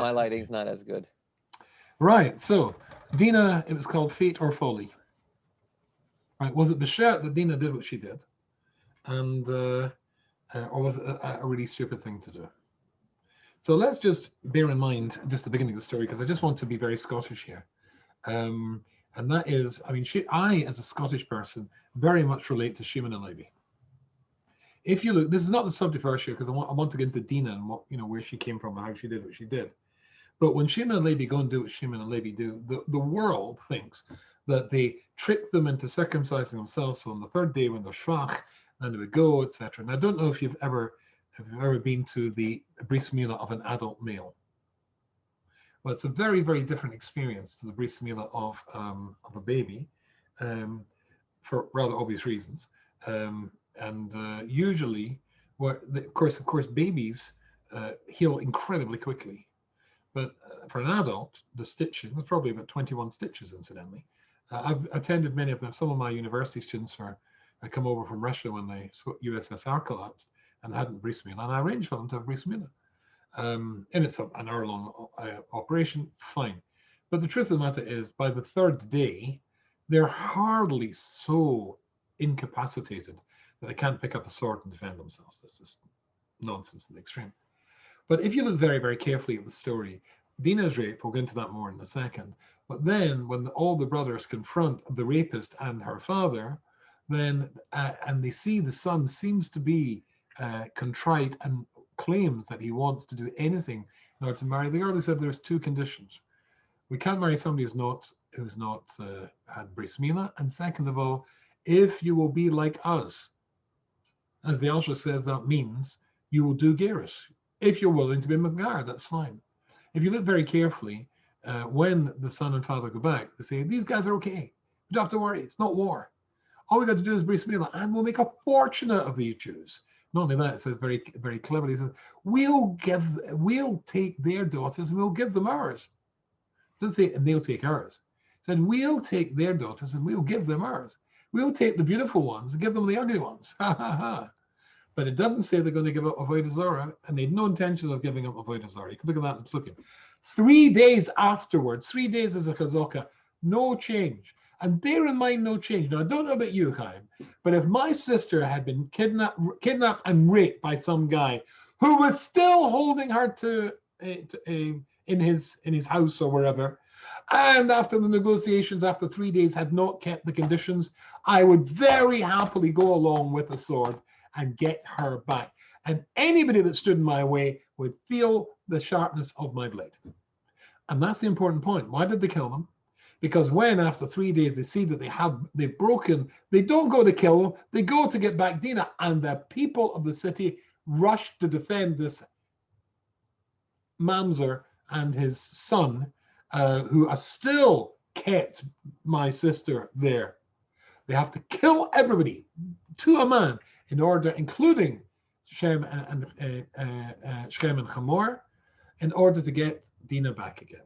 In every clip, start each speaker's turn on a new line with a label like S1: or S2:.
S1: My lighting's not as good.
S2: Right. So Dinah, it was called Fate or Folly. Right. Was it Beshet that Dinah did what she did, and or was it a really stupid thing to do? So let's just bear in mind just the beginning of the story, because I just want to be very Scottish here. And that is, I mean, I, as a Scottish person, very much relate to Shimon and Levi. If you look, this is not the subject for our year, because I want to get into Dinah and what, where she came from and how she did what she did. But when Shimon and Levi go and do what Shimon and Levi do, the world thinks that they trick them into circumcising themselves. So on the third day when they're shvach, then they would go, etc. And I don't know if you've ever been to the bris milah of an adult male. Well, it's a very, very different experience to the bris milah of a baby, for rather obvious reasons. Usually, of course, babies heal incredibly quickly. But for an adult, the stitching, there's probably about 21 stitches, incidentally. I've attended many of them. Some of my university students had come over from Russia when the USSR collapsed and hadn't bris milah, and I arranged for them to have bris milah. And it's an hour-long operation, fine. But the truth of the matter is, by the third day, they're hardly so incapacitated that they can't pick up a sword and defend themselves. This is nonsense in the extreme. But if you look very, very carefully at the story, Dinah's rape, we'll get into that more in a second, but then when all the brothers confront the rapist and her father, then and they see the son seems to be contrite and claims that he wants to do anything in order to marry the girl. They said there's two conditions. We can't marry somebody who's not had bris milah, and second of all, if you will be like us, as the Alshich says, that means you will do gerus. If you're willing to be Magar, that's fine. If you look very carefully, when the son and father go back, they say, these guys are okay. You don't have to worry. It's not war. All we got to do is bris milah, and we'll make a fortune out of these Jews. Not only that, it says very, very cleverly, it says, we'll take their daughters and we'll give them ours. It doesn't say, and they'll take ours. It said, we'll take their daughters and we'll give them ours. We'll take the beautiful ones and give them the ugly ones. Ha ha ha. But it doesn't say they're going to give up Avodah Zarah, and they had no intention of giving up Avodah Zarah. You can look at that in Psukim. 3 days afterwards, 3 days as a chazaka, no change. And bear in mind, no change. Now, I don't know about you, Chaim, but if my sister had been kidnapped and raped by some guy who was still holding her in his house or wherever, and after the negotiations, after 3 days, had not kept the conditions, I would very happily go along with a sword and get her back. And anybody that stood in my way would feel the sharpness of my blade. And that's the important point. Why did they kill them? Because when after 3 days they see that they've broken, they don't go to kill them, they go to get back Dinah, and the people of the city rush to defend this mamzer and his son, who are still kept my sister there. They have to kill everybody to a man in order, including Shem and Hamor, in order to get Dinah back again.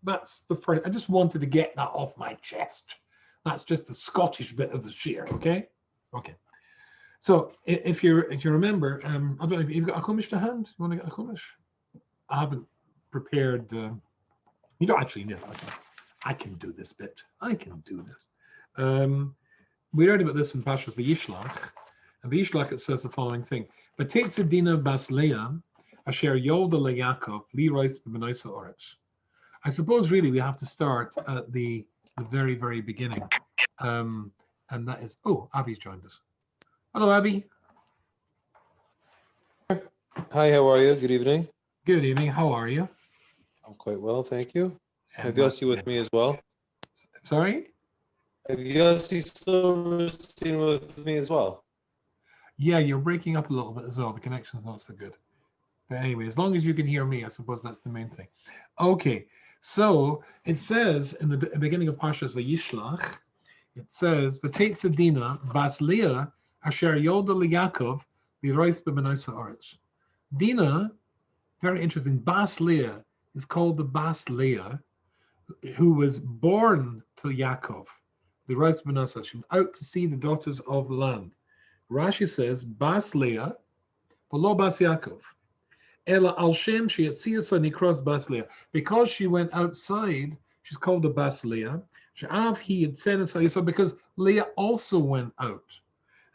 S2: That's the first. I just wanted to get that off my chest. That's just the Scottish bit of the shir. Okay. So if you remember, I don't know if you've got a chumash to hand. You want to get a chumash? I haven't prepared. You don't actually need it. I can do this bit. I can do this. We read about this in Parshas Vayishlach. And Vayishlach, it says the following thing: "V'teitze Dinah bas Leah, asher yolda leYakov, lirois b'menaisa oretz." I suppose really we have to start at the very, very beginning. And that is, Abby's joined us. Hello, Abby.
S3: Hi, how are you? Good evening.
S2: Good evening. How are you?
S3: I'm quite well, thank you. Have Yossi with me as well?
S2: Sorry?
S3: Have Yossi Silverstein with me as well?
S2: Yeah, you're breaking up a little bit as well. The connection's not so good. But anyway, as long as you can hear me, I suppose that's the main thing. Okay, so it says in the beginning of Parshas Vayishlach, it says, "V'teitze Dinah bas Leah asher yolda leYakov lirois b'menaisa oretz." Dinah, very interesting. Bas Leah is called the Bas Leah, who was born to Yakov, lirois b'menaisa. She went out to see the daughters of the land. Rashi says, Bas Leah, v'lo Bas Yaakov. Ella Alshem Shiatsiasa Nikros Bas Leah. Because she went outside, she's called the Bas Leah. She'av he had said it because Leah also went out.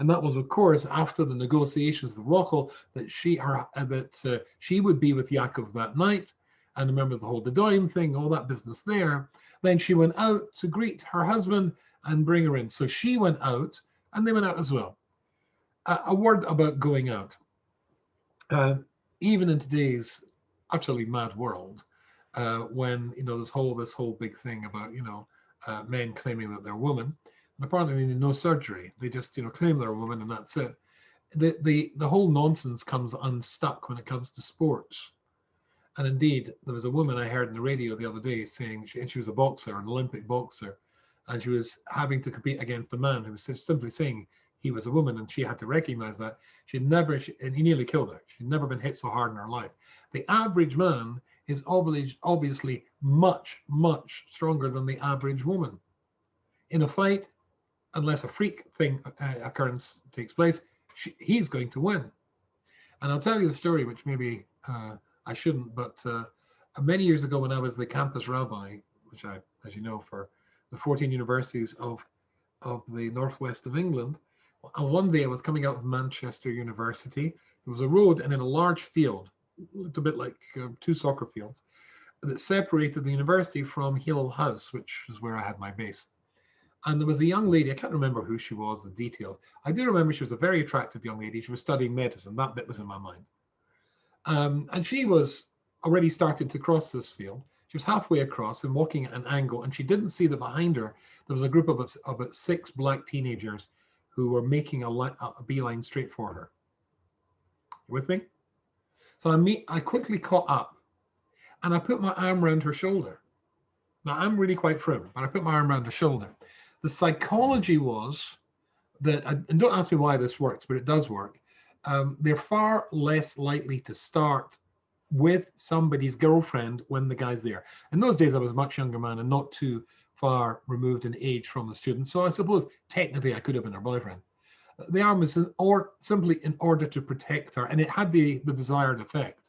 S2: And that was, of course, after the negotiations of Rachel that she would be with Yakov that night. And remember the whole Dedoim thing, all that business there. Then she went out to greet her husband and bring her in. So she went out, and they went out as well. A word about going out. Even in today's utterly mad world, when this whole big thing about men claiming that they're women, and apparently they need no surgery. They just claim they're a woman and that's it. The whole nonsense comes unstuck when it comes to sports. And indeed, there was a woman I heard on the radio the other day saying she was a boxer, an Olympic boxer, and she was having to compete against a man who was simply saying he was a woman, and she had to recognize that. And he nearly killed her. She'd never been hit so hard in her life. The average man is obviously much, much stronger than the average woman. In a fight, unless a freak thing occurrence takes place, he's going to win. And I'll tell you the story, which maybe I shouldn't, but many years ago when I was the campus rabbi, which I, as you know, for the 14 universities of the northwest of England, and one day I was coming out of Manchester University. There was a road and in a large field, looked a bit like 2 soccer fields, that separated the university from Hill House, which is where I had my base. And there was a young lady, I can't remember who she was, the details. I do remember she was a very attractive young lady. She was studying medicine. That bit was in my mind. And she was already started to cross this field. She was halfway across and walking at an angle, and she didn't see that behind her there was a group of about 6 black teenagers who were making a beeline straight for her. You with me? So I quickly caught up, and I put my arm around her shoulder. Now, I'm really quite firm, but I put my arm around her shoulder. The psychology was that, and don't ask me why this works, but it does work. They're far less likely to start with somebody's girlfriend when the guy's there. In those days, I was a much younger man and not too far removed in age from the student. So I suppose technically I could have been her boyfriend. The arm was simply in order to protect her, and it had the desired effect.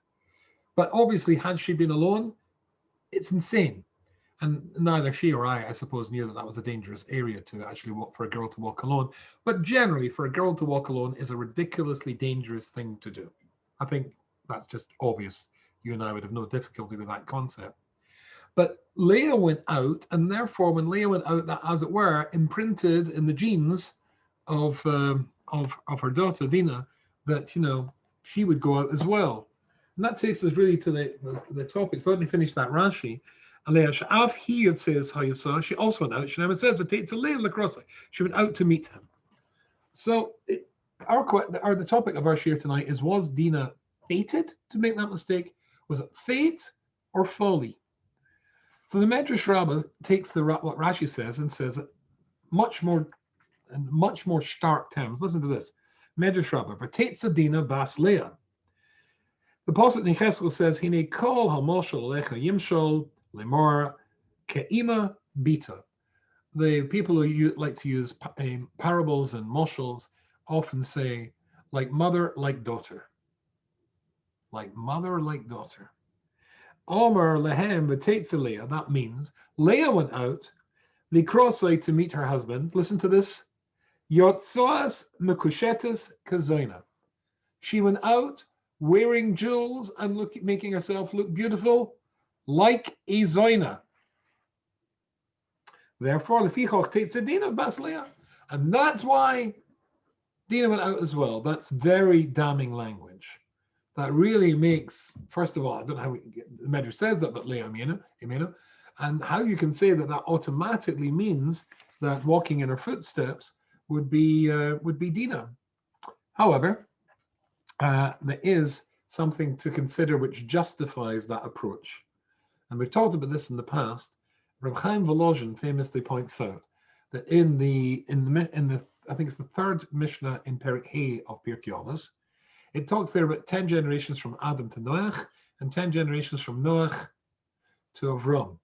S2: But obviously, had she been alone, it's insane. And neither she or I suppose, knew that that was a dangerous area to actually walk for a girl to walk alone. But generally, for a girl to walk alone is a ridiculously dangerous thing to do. I think that's just obvious. You and I would have no difficulty with that concept. But Leah went out, and therefore, when Leah went out, that, as it were, imprinted in the genes of her daughter Dinah that she would go out as well. And that takes us really to the topic. So let me finish that Rashi. Leahs, he it says how you saw. She also went out. She never says to Leah lacrosse. She went out to meet him. So the topic of our share tonight is: was Dinah fated to make that mistake? Was it fate or folly? So the Medrash Rabbah takes what Rashi says and says it much more stark terms. Listen to this. Medrash Rabbah, V'tetza Dinah bas Leah. The Pasuk in Cheskel says, Hine kol hamoshel alecha yimshol lemor ke'ima bita. The people who like to use parables and moshels often say, like mother, like daughter. Like mother, like daughter. Omer lehem v'tetza Leah. That means Leah went out, likrosai, to meet her husband. Listen to this. Yotzoas mekushetes kazoina. She went out wearing jewels and making herself look beautiful, like a zoina. Therefore, lefichoch tetze Dinah bas Leah, and that's why Dinah went out as well. That's very damning language. That really makes, first of all, I don't know how the Medrash says that, but Leah Imena, and how you can say that automatically means that walking in her footsteps would be Dinah. However, there is something to consider which justifies that approach, and we've talked about this in the past. Reb Chaim Volozhin famously points out that in the I think it's the 3rd Mishnah in Perek Hey of Pirkei Avos, it talks there about 10 generations from Adam to Noach and 10 generations from Noach to Avram.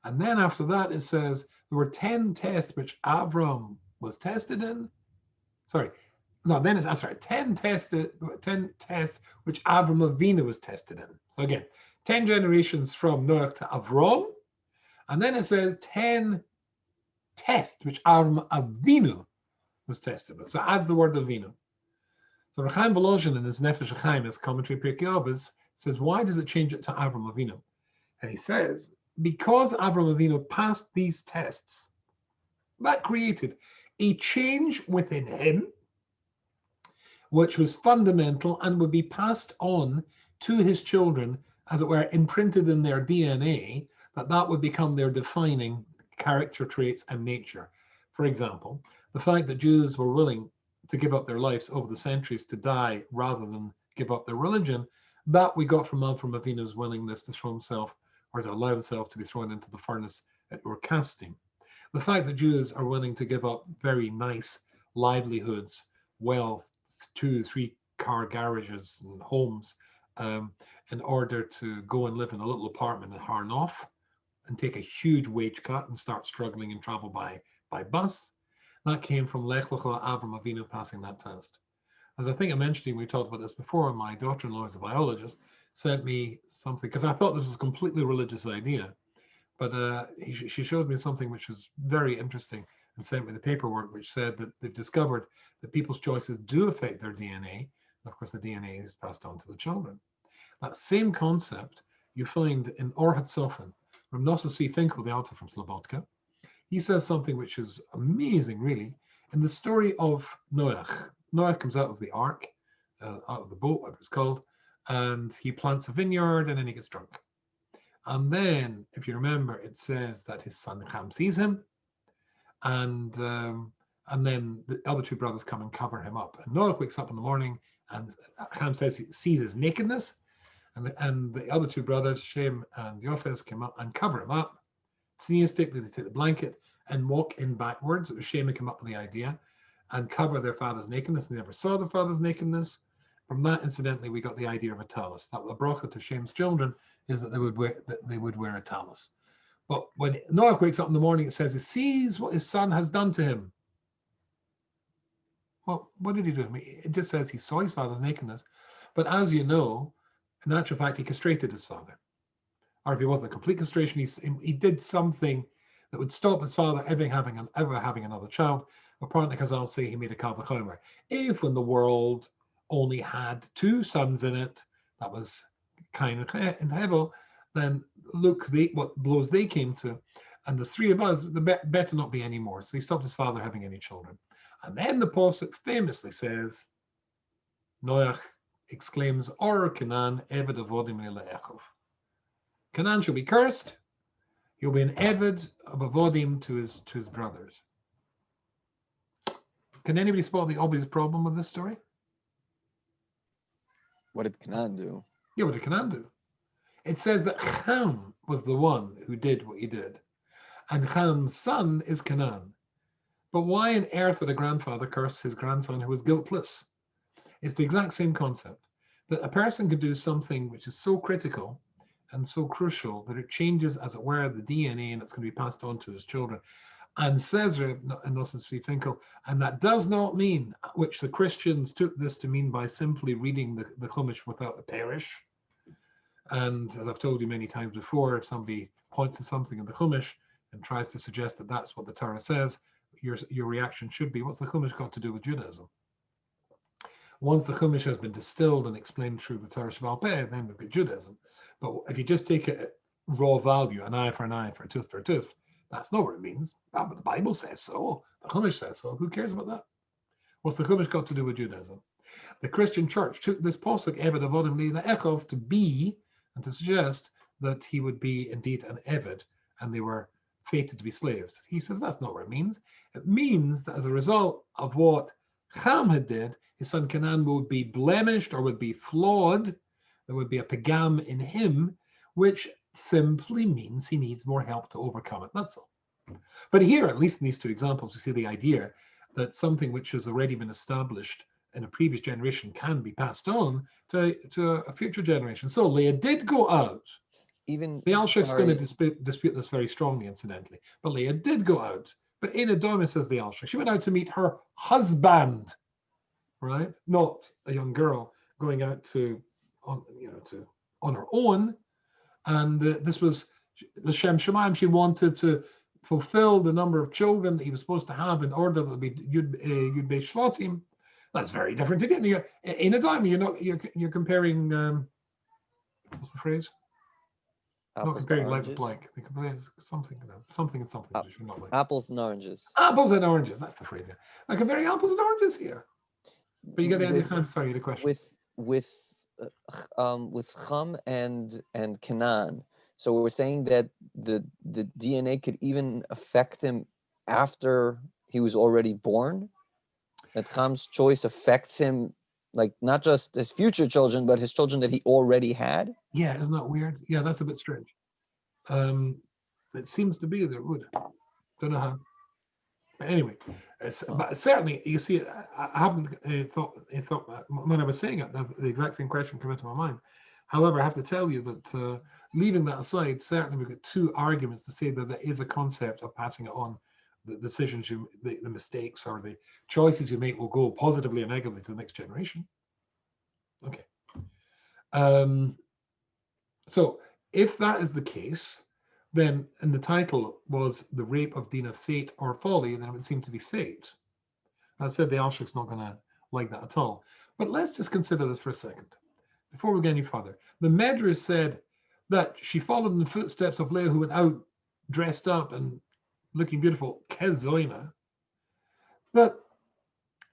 S2: And then after that, it says there were 10 tests which Avram was tested in. Sorry, No, then it's, that's right, 10 tests which Avram Avinu was tested in. So again, 10 generations from Noach to Avram, and then it says 10 tests which Avram Avinu was tested with. So it adds the word Avinu. So Rechaim Volozhin in his Nefesh Chaim, his commentary Pirkei Avos, says, why does it change it to Avram Avinu? And he says, because Avram Avinu passed these tests, that created a change within him, which was fundamental and would be passed on to his children, as it were, imprinted in their DNA, that would become their defining character traits and nature. For example, the fact that Jews were willing to give up their lives over the centuries to die rather than give up their religion, that we got from Avram Avinu's willingness to throw himself, or to allow himself to be thrown into the furnace at Ur Kasdim. The fact that Jews are willing to give up very nice livelihoods, wealth, 2-3 car garages and homes, in order to go and live in a little apartment in Harnoff and take a huge wage cut and start struggling and travel by bus, that came from Lech Lecha Avram Avinu passing that test. As I think I mentioned to you, we talked about this before, my daughter-in-law is a biologist, sent me something, because I thought this was a completely religious idea, but she showed me something which was very interesting and sent me the paperwork which said that they've discovered that people's choices do affect their DNA. And of course, the DNA is passed on to the children. That same concept you find in Or Hatzofen, from Nossos V. Finkel, the author from Slobodka. He says something which is amazing, really. In the story of Noach, Noach comes out of the ark, out of the boat, what it's called, and he plants a vineyard and then he gets drunk. And then, if you remember, it says that his son Ham sees him, and then the other two brothers come and cover him up. And Noach wakes up in the morning, and Ham says he sees his nakedness, and the other two brothers, Shem and Yofes, come up and cover him up. Sneistically, they take the blanket and walk in backwards. It was Shem who came up with the idea, and cover their father's nakedness. They never saw their father's nakedness. From that, incidentally, we got the idea of a talus. That the bracha to Shem's children is that they would wear a talus. But when Noach wakes up in the morning, it says he sees what his son has done to him. Well, what did he do to me? It just says he saw his father's nakedness. But as you know, in actual fact, he castrated his father. Or if he wasn't a complete castration, he did something that would stop his father ever having another child. Apparently, because I'll say he made a kal v'chomer. If when the world only had 2 sons in it, that was Cain and Hevel, then look what blows they came to. And the 3 of us, there better not be any more. So he stopped his father having any children. And then the Pasuk famously says, Noach exclaims, Or Canaan, Eved Avodim Le'echov. Canaan shall be cursed. He'll be an Eved of Avodim to his brothers. Can anybody spot the obvious problem with this story?
S1: What did Canaan do?
S2: Yeah, what did Canaan do? It says that Ham was the one who did what he did. And Ham's son is Canaan. But why on earth would a grandfather curse his grandson who was guiltless? It's the exact same concept, that a person could do something which is so critical and so crucial that it changes, as it were, the DNA, and it's going to be passed on to his children. And says Nossos V. Finkel, and that does not mean, which the Christians took this to mean by simply reading the Chumash without a parish. And as I've told you many times before, if somebody points to something in the Chumash and tries to suggest that that's what the Torah says, your reaction should be, what's the Chumash got to do with Judaism? Once the Chumash has been distilled and explained through the Torah Sheba'al Peh, then we've got Judaism. But if you just take it at raw value, an eye, for a tooth for a tooth, that's not what it means. But the Bible says so. The Chumash says so. Who cares about that? What's the Chumash got to do with Judaism? The Christian church took this posuk, Eved Avodim Le'echov, to be, and to suggest that he would be indeed an Eved, and they were fated to be slaves. He says that's not what it means. It means that as a result of what Ham had did, his son Canaan would be blemished or would be flawed. There would be a pagam in him, which simply means he needs more help to overcome it. That's all. But here, at least in these 2 examples, we see the idea that something which has already been established in a previous generation can be passed on to a future generation. So Leah did go out.
S1: Even
S2: The Alshich is going to dispute this very strongly, incidentally. But Leah did go out. But Eina Doima, says the Alshich, she went out to meet her husband. right? Not a young girl going out on her own. And this was the Shem Shemaim. She wanted to fulfill the number of children that he was supposed to have in order that be Yud Be Shvatim. That's very different again. In a dime, you're comparing. What's the phrase? Not
S1: Apples to
S2: comparing like with
S1: oranges.
S2: like. They compare something and something. Not like
S1: Apples and oranges.
S2: apples and oranges. That's the phrase. Yeah. Like comparing apples and oranges here. But you get the idea. I'm sorry, the question.
S1: With Chum and Canaan. So we're saying that the DNA could even affect him after he was already born. That Cham's choice affects him, like not just his future children, but his children that he already had.
S2: Yeah, isn't that weird? Yeah, that's a bit strange. It seems to be that it would. Don't know how. But anyway, but certainly you see, I haven't thought when I was saying it, the exact same question came into my mind. However, I have to tell you that leaving that aside, certainly we've got two arguments to say that there is a concept of passing it on. The decisions the mistakes or the choices you make will go positively or negatively to the next generation. Okay. So if that is the case, then and the title was The Rape of Dinah, Fate or Folly, then it would seem to be fate. I said the Alshich's not going to like that at all. But let's just consider this for a second. Before we get any further, the Medrash said that she followed in the footsteps of Leah, who went out dressed up and looking beautiful, kezoina. But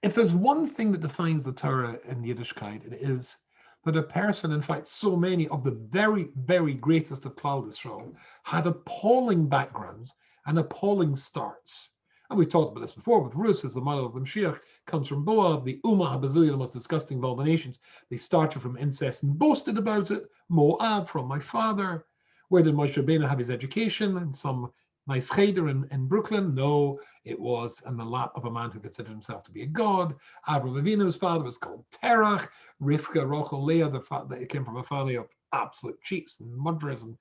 S2: if there's one thing that defines the Torah in Yiddishkeit, it is that a person, in fact, so many of the very, very greatest of Klal Yisrael had appalling backgrounds and appalling starts. And we talked about this before with Rus, as the mother of the Mashiach, comes from Moab, the Ummah HaBazuya, the most disgusting of all the nations. They started from incest and boasted about it. Moab, from my father. Where did Moshe Rabbeinu have his education? In some nice cheder in Brooklyn? No, it was in the lap of a man who considered himself to be a god. Avraham Avinu's father was called Terach. Rivka, Rachel, Leah, the fact that it came from a family of absolute cheats and murderers and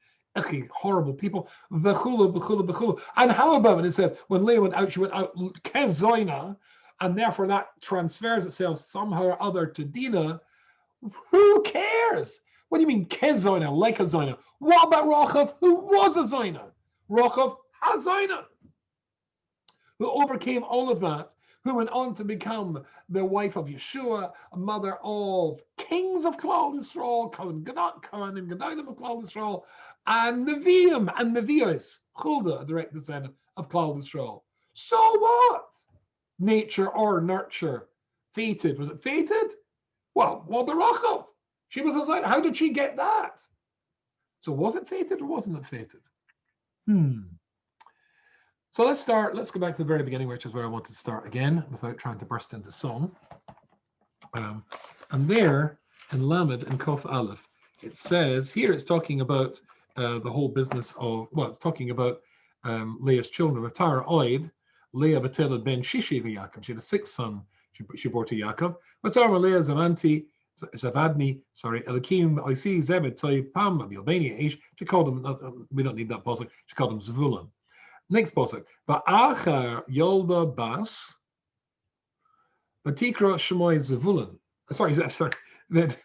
S2: horrible people. V'chulu, v'chulu, v'chulu. And how about when it says, when Leah went out, she went out kezoina, and therefore that transfers itself somehow or other to Dinah. Who cares? What do you mean kezoina, like a zoina? What about Rachav, who was a zoina? Rachav Hazina, who overcame all of that, who went on to become the wife of Yeshua, a mother of kings of Klal Yisrael, Kohen and Gedolim of Klal Yisrael, and Nevi'im and Nevi'os, Huldah, a direct descendant of Klal Yisrael. So what? Nature or nurture? Fated. Was it fated? Well, Rachav. She was a Zayin. How did she get that? So was it fated or wasn't it fated? So let's go back to the very beginning, which is where I wanted to start again, without trying to burst into song. And there, in Lamed and Kof Aleph, it says, here it's talking about the whole business of, well, it's talking about Leah's children. Tara Oid, Leah Batelad ben Shishi Yakov. She had a sixth son she bore to Yakov. Tara Leah Zavadni, Elikim, Oisi, Zebed, Toy, Pam, Albania, Ish. She called them, we don't need that puzzle, she called them Zvulun. Next pasuk. Ba'achar Yolda Bas Batikra Shemoy Zavulun. Sorry. Mikra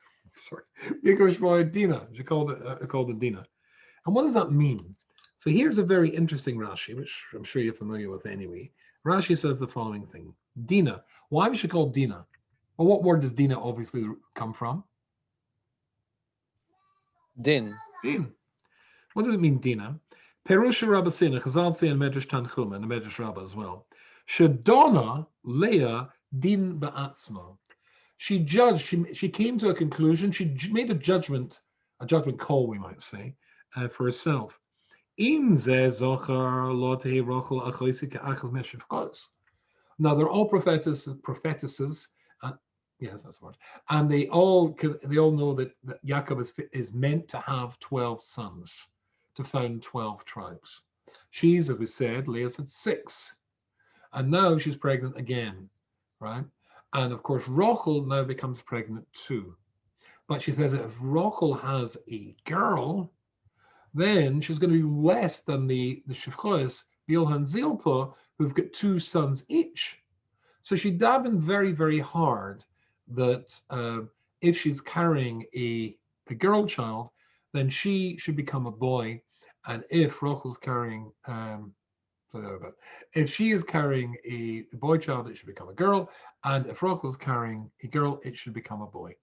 S2: Shemoy Dinah. She called it Dinah. And what does that mean? So here's a very interesting Rashi, which I'm sure you're familiar with anyway. Rashi says the following thing. Dinah. Why was she called Dinah? Well, what word does Dinah obviously come from?
S1: Din.
S2: What does it mean, Dinah? Perusha Rabbasina, Chazal say in Medrash Tanchuma and the Medrash Rabbah as well. Shadona Leah Din Ba'atzma. She judged, she came to a conclusion, she made a judgment call, we might say, for herself. Now they're all prophetesses. Yes, that's the word. And they all know that Yakov is meant to have 12 sons, to found 12 tribes. She's, as we said, Leah's had 6. And now she's pregnant again, right? And of course, Rachel now becomes pregnant too. But she says that if Rachel has a girl, then she's going to be less than the Shivchois, Bilhah and Zilpah, who've got 2 sons each. So she davened very, very hard that if she's carrying a girl child, then she should become a boy, and if Rachel's carrying if she is carrying a boy child, it should become a girl, and if Rachel's carrying a girl, it should become a boy.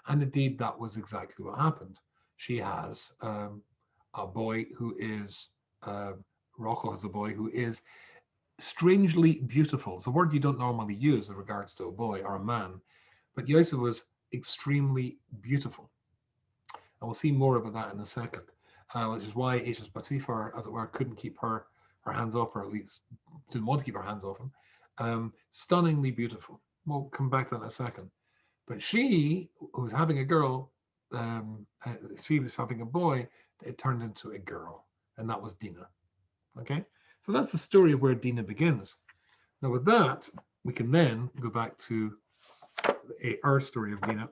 S2: And indeed, that was exactly what happened. She has a boy who is Rachel has a boy who is strangely beautiful. It's a word you don't normally use in regards to a boy or a man, but Yosef was extremely beautiful. And we'll see more about that in a second, which is why Ashes Batifar, as it were, couldn't keep her hands off, or at least didn't want to keep her hands off him. Stunningly beautiful. We'll come back to that in a second. But she, who was having a girl, she was having a boy, it turned into a girl, and that was Dinah. Okay? So that's the story of where Dinah begins. Now with that, we can then go back to our story of Dinah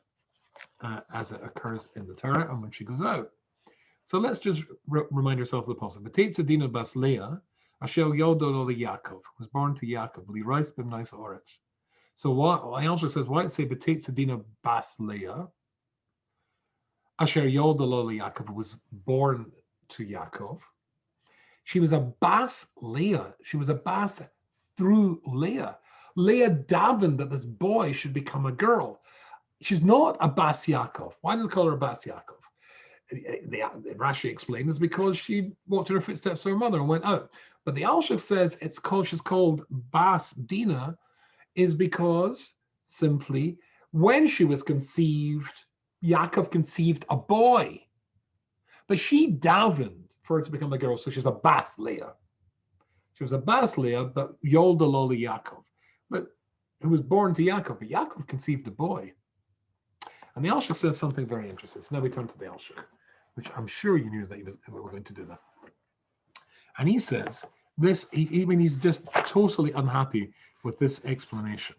S2: as it occurs in the Torah and when she goes out. So let's just remind ourselves of the passage. V'teitza Dinah bas Leah, asher yoldo Yakov, was born to Yakov, Leahs b'mnais haaretz. So what Alshich says, why it say B'teitza Dinah bas Leah, asher yoldo Yakov, was born to Yakov. She was a bas Leah. She was a bas through Leah. Leah davened that this boy should become a girl. She's not a bas Yaakov. Why does it call her a bas Yaakov? The Rashi explains because she walked in her footsteps of her mother and went out. But the Alshich says she's called bas Dinah is because simply when she was conceived, Yaakov conceived a boy. But she davened for her to become a girl, so she's a bas Leah. She was a bas Leah, but Yolda Loli Yakov, but who was born to Yakov, but Yakov conceived a boy. And the Alshich says something very interesting. So now we turn to the Alshich, which I'm sure you knew that we were going to do that. And he says this, he's just totally unhappy with this explanation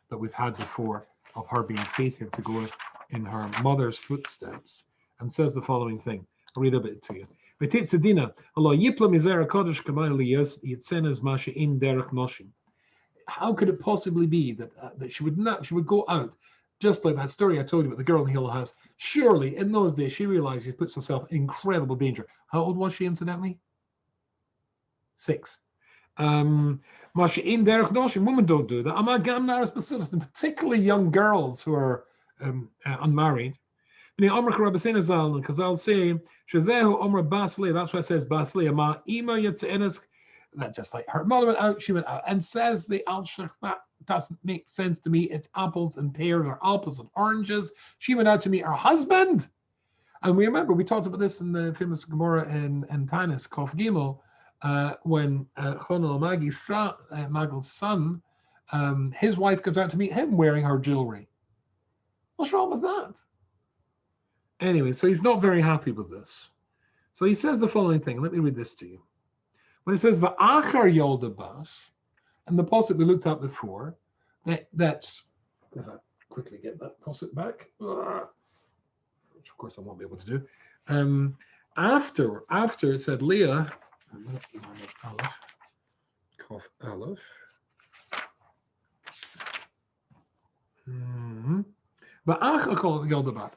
S2: that we've had before of her being faithful to go in her mother's footsteps, and says the following thing. I'll read a bit to you. How could it possibly be that she would go out just like that story I told you about the girl in the Hill House? Surely in those days she realized she puts herself in incredible danger. How old was she incidentally? 6. Women don't do that. Particularly young girls who are unmarried. And Chazal say, that's why it says bas Leah. That just like her mother went out, she went out. And says the Alshich, that doesn't make sense to me. It's apples and pears or apples and oranges. She went out to meet her husband. And we remember, we talked about this in the famous Gemara in Tanis, Kof Gimel, when Chonel Magel's son, his wife comes out to meet him wearing her jewelry. What's wrong with that? Anyway, so he's not very happy with this. So he says the following thing. Let me read this to you. When it says Va'achar Yolda Bas, and the posset we looked at before, that's if I quickly get that posset back, which of course I won't be able to do. After it said Leah, Aleph.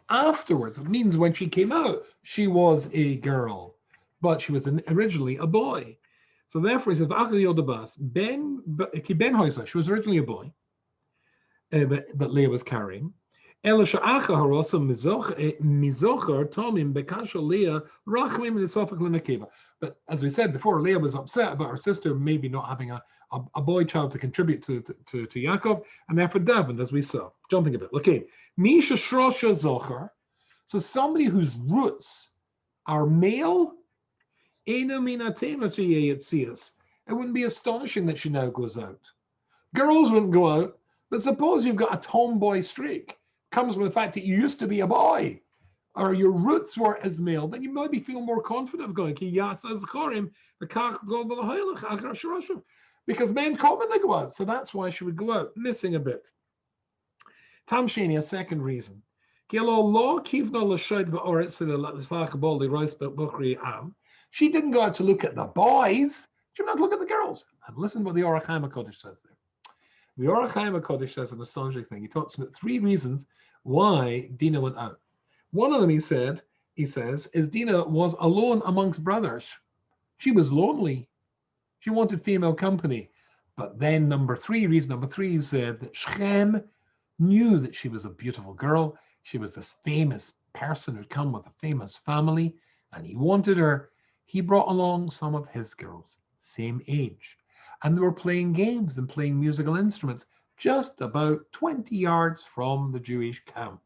S2: Afterwards, it means when she came out, she was a girl, but she was originally a boy. So therefore, he says, she was originally a boy that Leah was carrying. But as we said before, Leah was upset about her sister maybe not having a boy child to contribute to Yakov, and therefore davened, as we saw. Jumping a bit. Okay. Misha Shrosha Zocher. So somebody whose roots are male, it wouldn't be astonishing that she now goes out. Girls wouldn't go out, but suppose you've got a tomboy streak, comes from the fact that you used to be a boy, or your roots were as male, then you maybe feel more confident of going. Because men commonly go out, so that's why she would go out, missing a bit. Tamshani, a second reason. She didn't go out to look at the boys. She went out to look at the girls. And listen to what the Orach HaKodesh says there. The Orach Chaim HaKodesh says an astonishing thing. He talks about 3 reasons why Dinah went out. One of them, he says, is Dinah was alone amongst brothers. She was lonely. She wanted female company. But then reason number three said that Shem knew that she was a beautiful girl. She was this famous person who'd come with a famous family, and he wanted her. He brought along some of his girls, same age, and they were playing games and playing musical instruments just about 20 yards from the Jewish camp.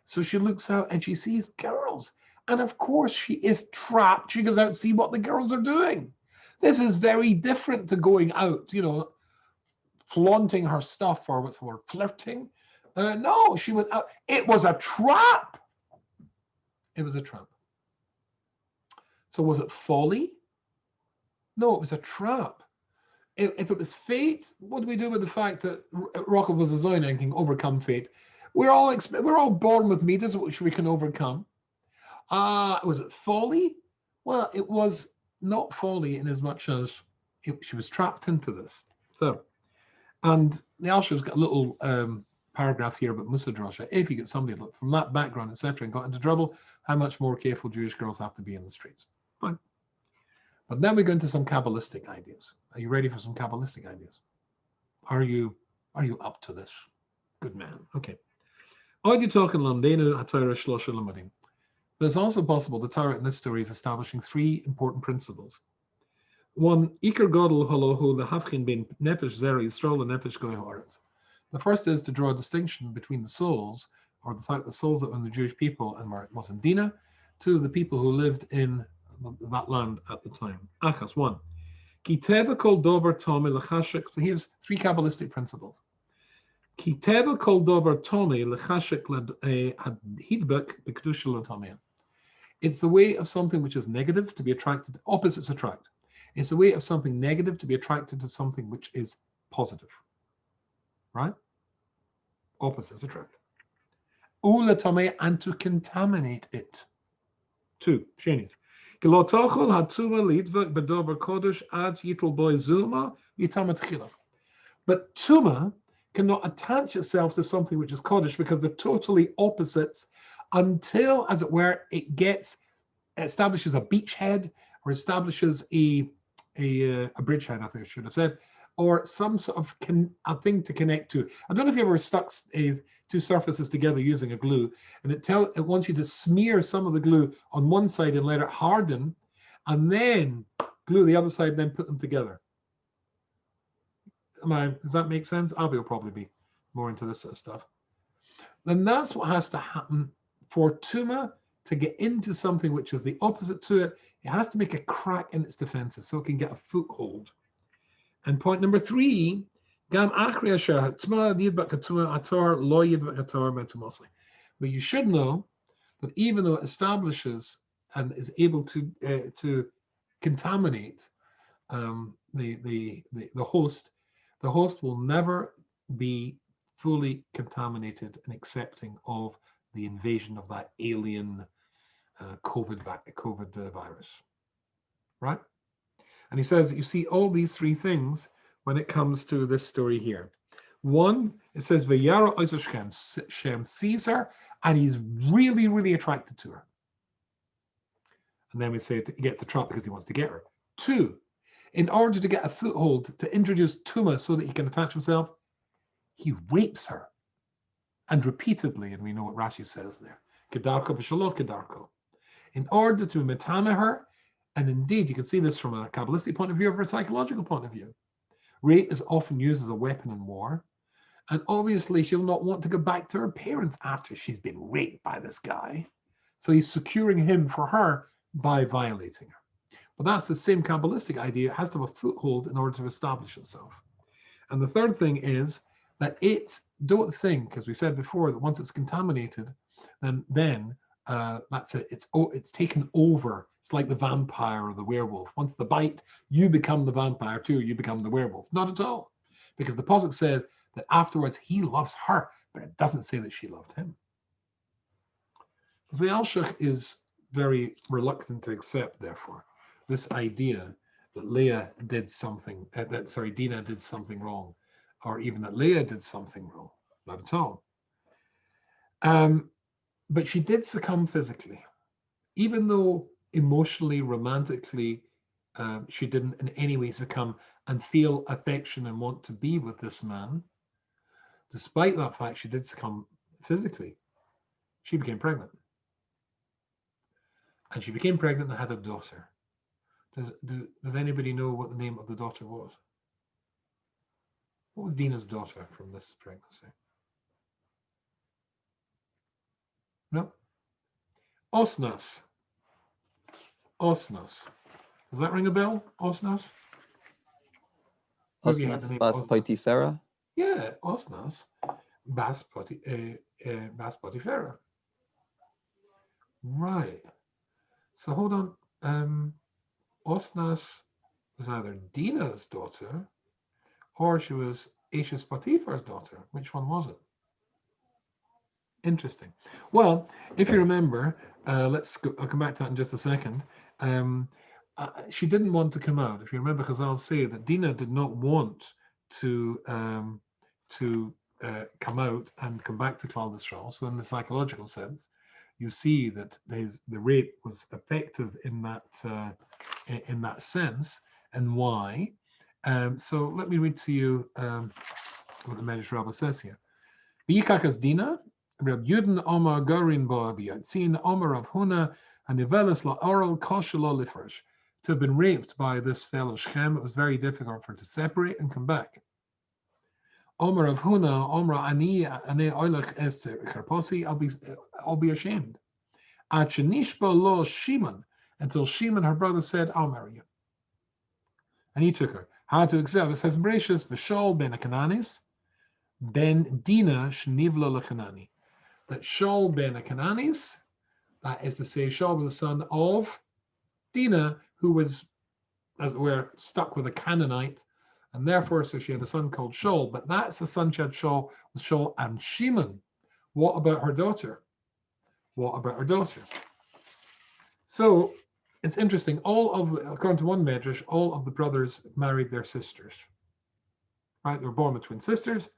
S2: So she looks out and she sees girls. And of course, she is trapped. She goes out to see what the girls are doing. This is very different to going out, flaunting her stuff, or what's the word, flirting. No, she went out. It was a trap. It was a trap. So was it folly? No, it was a trap. If it was fate, what do we do with the fact that Yakov was a Zion and can overcome fate? We're all born with midas which we can overcome. Was it folly? Well, it was not folly in as much as she was trapped into this. So, and the Alshich got a little paragraph here about Musa Drasha. If you get somebody from that background, etc., and got into trouble, how much more careful Jewish girls have to be in the streets. Fine. But then we go into some Kabbalistic ideas. Are you ready for some Kabbalistic ideas? Are you up to this? Good man. Okay. But it's also possible the Torah in this story is establishing 3 important principles. One, Iker Godel Halohu Lehavchin bin Nefesh Zeri Yisrael and Nefesh Goy Haaretz. The first is to draw a distinction between the souls, or the fact the souls that were in the Jewish people and where it was in Dinah, to the people who lived in that land at the time. Achas, 1. Kiteva kol dover tome lechashik. So here's 3 Kabbalistic principles. Kiteva kol dover tome lechashik hadhidbek b'kedusha l'tameh. It's the way of something which is negative to be attracted. Opposites attract. It's the way of something negative to be attracted to something which is positive. Right? Opposites attract. Ula tameh, and to contaminate it. 2. Shenit. But Tuma cannot attach itself to something which is Kodesh because they're totally opposites until, as it were, it establishes a beachhead or establishes a bridgehead, I think I should have said, or some sort of a thing to connect to. I don't know if you ever stuck 2 surfaces together using a glue, and it wants you to smear some of the glue on one side and let it harden, and then glue the other side, and then put them together. Does that make sense? Avi will probably be more into this sort of stuff. Then that's what has to happen for Tuma to get into something which is the opposite to it. It has to make a crack in its defenses so it can get a foothold. And point number 3, but you should know that even though it establishes and is able to contaminate the host will never be fully contaminated and accepting of the invasion of that alien COVID virus, right? And he says, you see all these 3 things when it comes to this story here. 1, it says, Vayara Shem sees her, and he's really, really attracted to her. And then we say he gets the trap because he wants to get her. 2, in order to get a foothold, to introduce Tuma so that he can attach himself, he rapes her. And repeatedly, and we know what Rashi says there, Kedarko v'shalo kedarko. In order to metame her, and indeed, you can see this from a Kabbalistic point of view or from a psychological point of view. Rape is often used as a weapon in war. And obviously, she'll not want to go back to her parents after she's been raped by this guy. So he's securing him for her by violating her. But that's the same Kabbalistic idea. It has to have a foothold in order to establish itself. And the third thing is that don't think, as we said before, that once it's contaminated, then that's it. It's taken over. It's like the vampire or the werewolf. Once the bite, you become the vampire too. You become the werewolf. Not at all, because the posuk says that afterwards he loves her, but it doesn't say that she loved him. The Alshich is very reluctant to accept, therefore, this idea that Dinah did something wrong or even that Leah did something wrong. Not at all. But she did succumb physically, even though emotionally, romantically, she didn't in any way succumb and feel affection and want to be with this man. Despite that fact, she did succumb physically. She became pregnant. And she became pregnant and had a daughter. Does anybody know what the name of the daughter was? What was Dinah's daughter from this pregnancy? No? Osnas. Osnas. Does that ring a bell? Osnas? Who have you heard the
S1: Osnas
S2: name
S1: bas
S2: Osnas?
S1: Potiphera.
S2: Yeah, Osnas bas Potiphera. Right. So hold on. Osnas was either Dinah's daughter or she was Ashes Potiphar's daughter. Which one was it? Interesting. Well, if you remember, let's go. I'll come back to that in just a second. She didn't want to come out, if you remember, because I'll say that Dinah did not want to come out and come back to Claude Israel. So in the psychological sense, you see that the rape was effective in that sense, and why. So let me read to you what the Medrash Rabbah says here. V'yikakas Dinah, Reb Yudin Omar Gorin Boabi, seen Omar of Huna, and Nivelis La Oral Koshelo Lifresh. To have been raped by this fellow Shem, it was very difficult for her to separate and come back. Omar of Huna, Omar Ani Oilach Esther Karposi, I'll be ashamed. At Shenishba Lo Shimon, until Shimon, her brother, said, I'll marry you. And he took her. How to accept? It says, Bereshis V'Shol ben Akananis, ben Dinah Shnivla Lechanani. That Shaul ben Akananis, that is to say, Shaul was the son of Dinah, who was, as it were, stuck with a Canaanite, and therefore, so she had a son called Shaul. But that's the son she had, Shaul, was Shaul and Shimon. What about her daughter? What about her daughter? So it's interesting. According to one medrash, all of the brothers married their sisters. Right? They were born with twin sisters,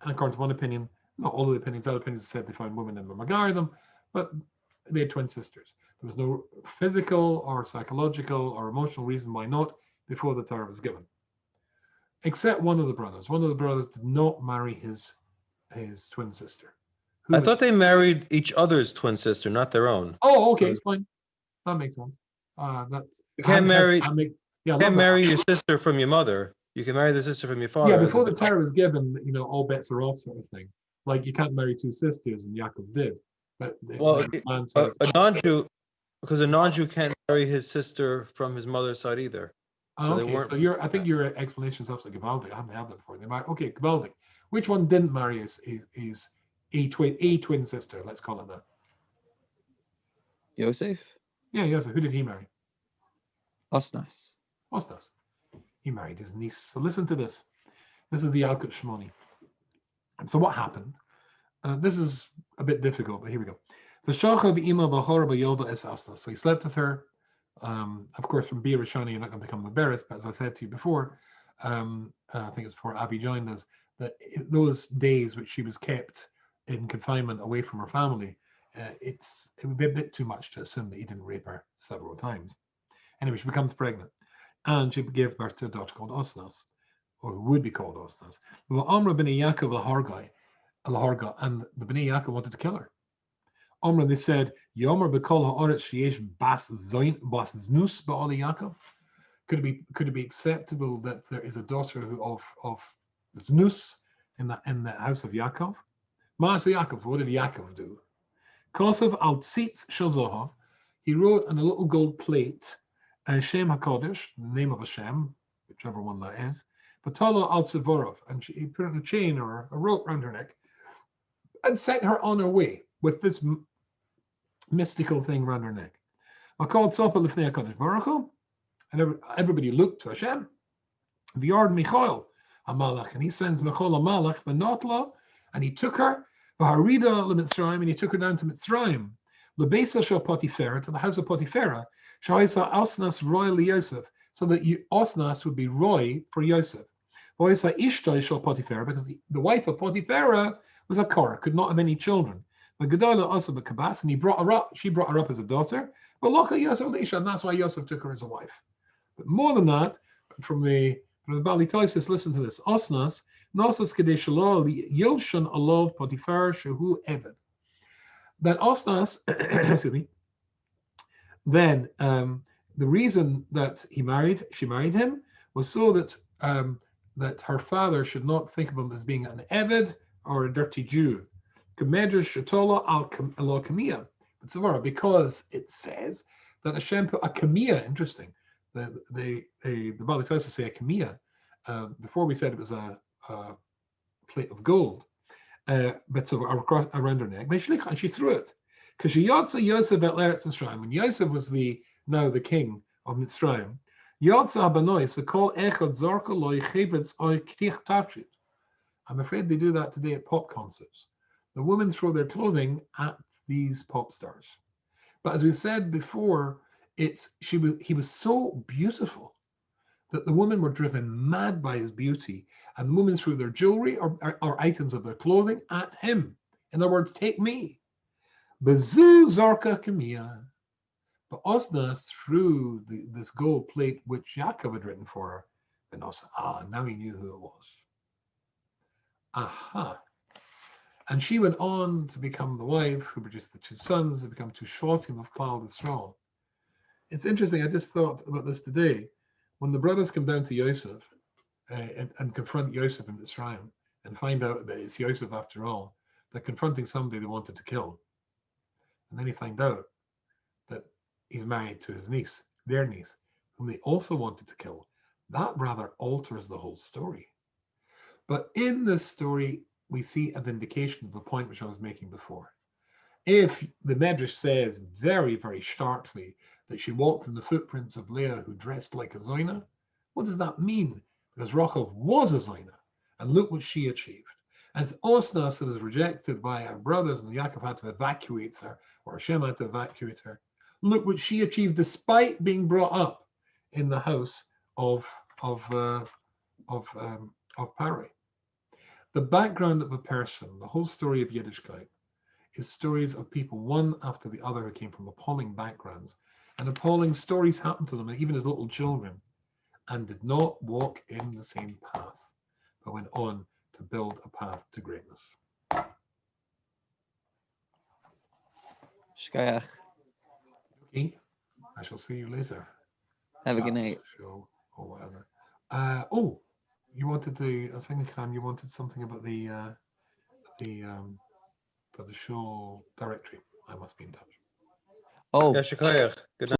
S2: and according to one opinion, not all of the opinions, other opinions said they found women and would marry them, but they had twin sisters. There was no physical or psychological or emotional reason why not before the Torah was given. Except one of the brothers. One of the brothers did not marry his twin sister.
S3: I thought they married each other's twin sister, not their own.
S2: Oh, okay, fine. That makes sense.
S3: You can't marry
S2: your
S3: sister from your mother. You can marry the sister from your father.
S2: Yeah, before the Torah was given, all bets are off, sort of thing. Like you can't marry two sisters, and Yakov did. But
S3: a non-Jew, because a non-Jew can't marry his sister from his mother's side either. So
S2: they weren't. So I think your explanation is absolutely Gavaldic. I haven't had that before. They married. Okay, Gavaldic. Which one didn't marry his a twin sister? Let's call it that.
S1: Yosef?
S2: Yeah, Yosef. Who did he marry?
S1: Osnas.
S2: Osnas. He married his niece. So listen to this. This is the Alkut Shmoni. So what happened? This is a bit difficult, but here we go. So he slept with her. Of course, from Bir Rishoni, you're not going to become Muberis, but as I said to you before, I think it's before Abby joined us, that those days which she was kept in confinement away from her family, it would be a bit too much to assume that he didn't rape her several times. Anyway, she becomes pregnant, and she gave birth to a daughter called Osnas, or who would be called Osnas. Well, Amra ben Yakov Laharga, and the Bnei Yaakov wanted to kill her. Amra, they said, Yomer bekol ha'aretz sheyesh bas znus ba'ali Yaakov. Could it be acceptable that there is a daughter of znus in the house of Yaakov? Maaseh Yaakov, what did Yaakov do? Kosav al tzitz shel Zohav, he wrote on a little gold plate, Shem HaKodesh, the name of Hashem, whichever one that is, Patala al Tzivorov, and he put it in a chain or a rope around her neck, and sent her on her way with this mystical thing around her neck. And everybody looked to Hashem. V'yard Michael HaMalach, and he sends Michael HaMalach v'notla, and he took her v'harida leMitzrayim, and he took her down to Mitzrayim, lebeisa shel Potiphera, to the house of Potiphera, sha'isa Osnas roy Yosef, so that Osnas would be roy for Yosef. Because the wife of Potiphera was a Korah, could not have any children. But Gedolah also the Kabas, and she brought her up as a daughter. But Loka Yosef Leisha, and that's why Yosef took her as a wife. But more than that, from the Bali Toisis, listen to this. Osnas, Nosas Kadesh Yilshan Alov Potiphar Shehu Eved. That Osnas, excuse me, then the reason that she married him, was so that that her father should not think of him as being an Eved or a dirty Jew. Because it says that Hashem put a kamiyah, interesting. The Bali Tosa say a kamiyah. Before we said it was a plate of gold, but so around her neck. And she threw it. Because she Yotza Yosef at Eretz Mitzrayim. When Yosef was now the king of Mitzrayim, Yotza Abanois would call Echad Zorka Loi Chevetz Oy Ktich Tachit. I'm afraid they do that today at pop concerts. The women throw their clothing at these pop stars. But as we said before, he was so beautiful that the women were driven mad by his beauty, and the women threw their jewelry or items of their clothing at him. In other words, take me. Bezu Zorka Kamia. But Osnas threw this gold plate which Yakov had written for her. And also, now he knew who it was. Aha. And she went on to become the wife who produced the two sons, who become two Shvatim of Klal Yisrael. It's interesting, I just thought about this today. When the brothers come down to Yosef and confront Yosef in Mitzrayim and find out that it's Yosef after all, they're confronting somebody they wanted to kill. And then you find out that he's married to his niece, their niece, whom they also wanted to kill. That rather alters the whole story. But in this story, we see a vindication of the point which I was making before. If the Medrash says very, very starkly that she walked in the footprints of Leah, who dressed like a Zoina, what does that mean? Because Rachel was a Zoina, and look what she achieved. And it's Osnas that was rejected by her brothers, and Yakov had to evacuate her, or Hashem had to evacuate her. Look what she achieved despite being brought up in the house of Parai. The background of a person, the whole story of Yiddishkeit, is stories of people one after the other who came from appalling backgrounds, and appalling stories happened to them even as little children, and did not walk in the same path, but went on to build a path to greatness.
S1: Shkayach.
S2: Okay, I shall see you later.
S1: Have a good night.
S2: Show or whatever. You wanted you wanted something about for the show directory. I must be in touch.
S1: Oh.
S3: Yeah, Shikayach. Good night.